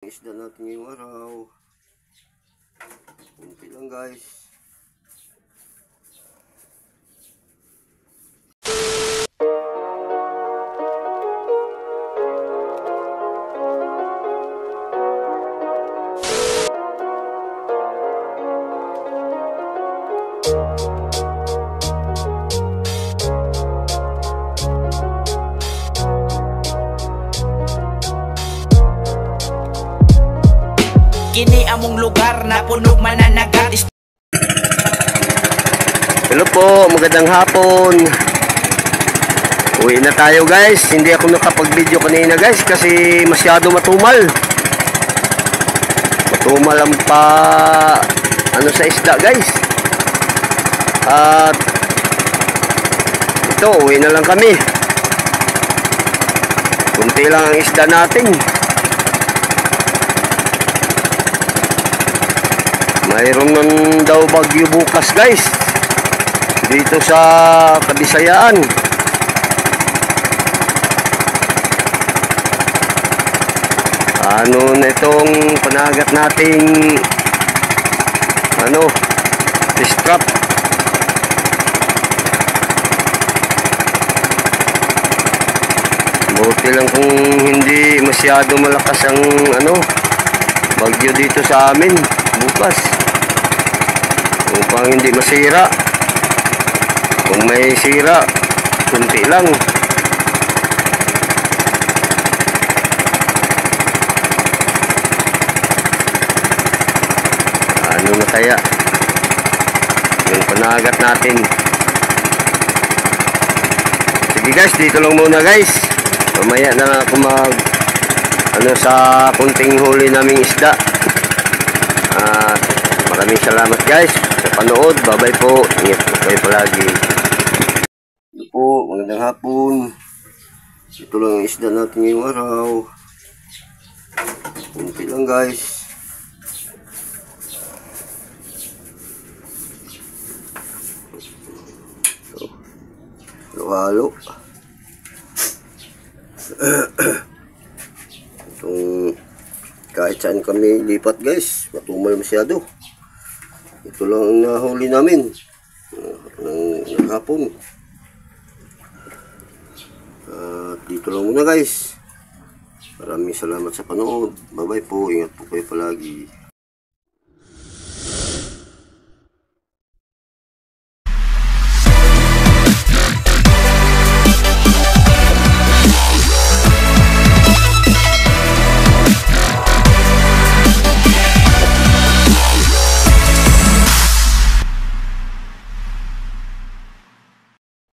Isda natin ngayong araw. Kunti lang guys. Kini among lugar na puno mananagat. Hello po, magandang hapon. Uwi na tayo guys. Hindi ako nakapag-video kanina guys kasi masyado matumal. Matumal ang sa isda guys. At ito, uwi na lang kami. Kunti lang ang isda natin. Mayroon nang daw bagyo bukas guys dito sa Kabisayaan. Ano na itong panagat nating fish trap. Buti lang kung hindi masyado malakas ang bagyo dito sa amin bukas, upang hindi masira. Kung may sira, kunti lang. Ano na kaya yung panagat natin? Sige guys, dito lang muna guys. Mamaya na ako mag sa kunting huli naming isda. Maraming salamat guys sa panood. Bye bye po. Ingat po kayo palagi. Ito po, magandang hapon. Ito lang ang isda natin ngayong araw. Kunti lang guys. Halo-halo. Itong kahit saan kami lipat guys, matumal masyado. Ito lang ang nahuli namin ng hapon. Dito lang muna guys. Maraming salamat sa panood. Bye bye po. Ingat po kayo palagi.